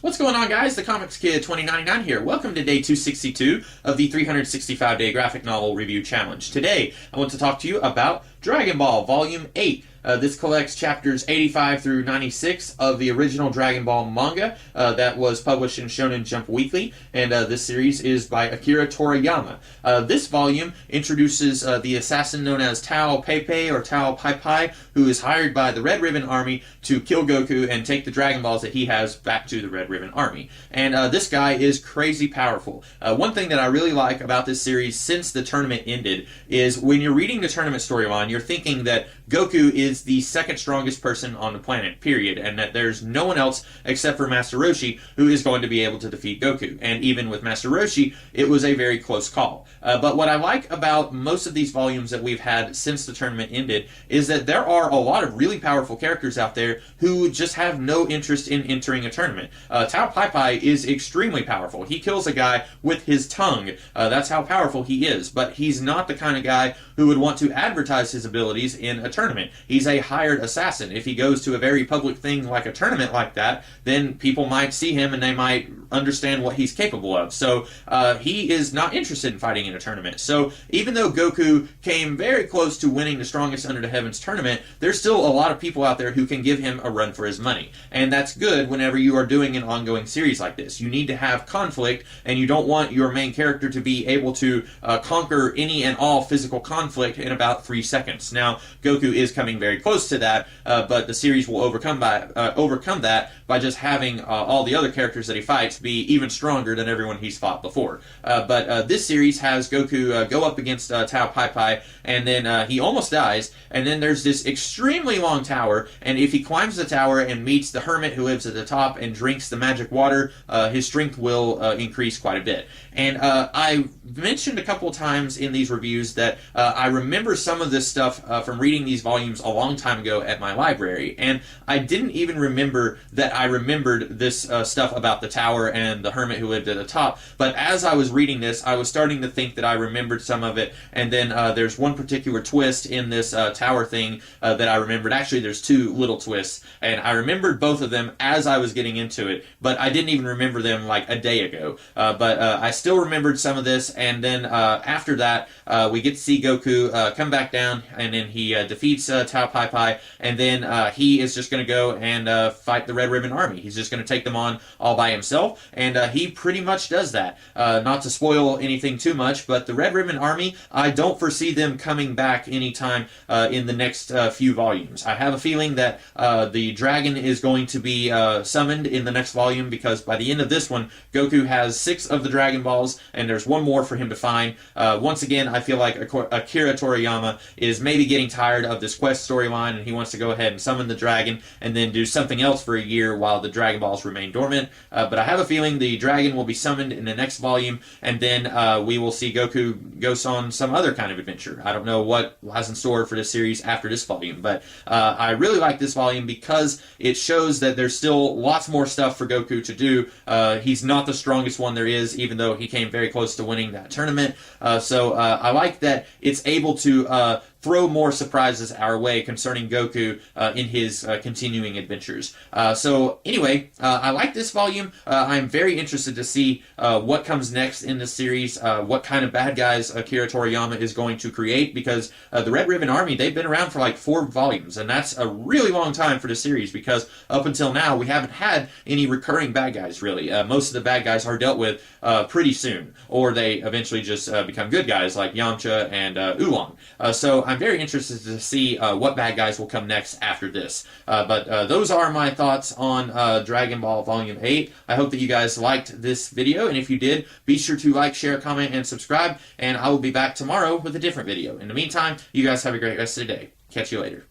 What's going on, guys? The Comics Kid 2099 here. Welcome to day 262 of the 365-day graphic novel review challenge. Today, I want to talk to you about Dragon Ball Volume 8. This collects chapters 85 through 96 of the original Dragon Ball manga that was published in Shonen Jump Weekly, and this series is by Akira Toriyama. This volume introduces the assassin known as Tao Pai Pai or Tao Pai Pai, who is hired by the Red Ribbon Army to kill Goku and take the Dragon Balls that he has back to the Red Ribbon Army. And this guy is crazy powerful. One thing that I really like about this series since the tournament ended is when you're reading the tournament storyline, you're thinking that Goku is the second strongest person on the planet, period, and that there's no one else except for Master Roshi who is going to be able to defeat Goku. And even with Master Roshi, it was a very close call. But what I like about most of these volumes that we've had since the tournament ended is that there are a lot of really powerful characters out there who just have no interest in entering a tournament. Tao Pai Pai is extremely powerful. He kills a guy with his tongue. That's how powerful he is. But he's not the kind of guy who would want to advertise his abilities in a tournament. He's a hired assassin. If he goes to a very public thing like a tournament like that, then people might see him and they might understand what he's capable of. So he is not interested in fighting in a tournament. So even though Goku came very close to winning the Strongest Under the Heavens tournament, there's still a lot of people out there who can give him a run for his money. And that's good whenever you are doing an ongoing series like this. You need to have conflict, and you don't want your main character to be able to conquer any and all physical conflict in about 3 seconds. Now, Goku is coming very close to that, but the series will overcome that by just having all the other characters that he fights be even stronger than everyone he's fought before. But this series has Goku go up against Tao Pai Pai, and then he almost dies, and then there's this extremely long tower, and if he climbs the tower and meets the hermit who lives at the top and drinks the magic water, his strength will increase quite a bit. And I mentioned a couple times in these reviews that I remember some of this stuff from reading these volumes a long time ago at my library, and I didn't even remember that I remembered this stuff about the tower and the hermit who lived at the top. But as I was reading this, I was starting to think that I remembered some of it, and then there's one particular twist in this tower thing that I remembered. Actually, there's two little twists, and I remembered both of them as I was getting into it, but I didn't even remember them like a day ago. But I still remembered some of this, and then after that, we get to see Goku come back down, and then he defeats Tao Pai Pai, and then he is just going to go and fight the Red Ribbon Army. He's just going to take them on all by himself, and he pretty much does that. Not to spoil anything too much, but the Red Ribbon Army, I don't foresee them coming back anytime in the next few volumes. I have a feeling that the dragon is going to be summoned in the next volume, because by the end of this one, Goku has 6 of the Dragon Balls, and there's one more for him to find. Once again, I feel like Akira Toriyama is maybe getting tired of this quest storyline, and he wants to go ahead and summon the dragon and then do something else for a year while the Dragon Balls remain dormant. But I have a feeling the dragon will be summoned in the next volume, and then we will see Goku go on some other kind of adventure. I don't know what lies in store for this series after this volume, but I really like this volume because it shows that there's still lots more stuff for Goku to do. He's not the strongest one there is, even though he came very close to winning that tournament. So I like that it's able to throw more surprises our way concerning Goku in his continuing adventures. So anyway, I like this volume. I'm very interested to see what comes next in this series, what kind of bad guys Akira Toriyama is going to create, because the Red Ribbon Army, they've been around for like 4 volumes, and that's a really long time for the series, because up until now, we haven't had any recurring bad guys, really. Most of the bad guys are dealt with pretty soon, or they eventually just become good guys, like Yamcha and Oolong. So I'm very interested to see what bad guys will come next after this. But those are my thoughts on Dragon Ball Volume 8. I hope that you guys liked this video, and if you did, be sure to like, share, comment, and subscribe, and I will be back tomorrow with a different video. In the meantime, you guys have a great rest of the day. Catch you later.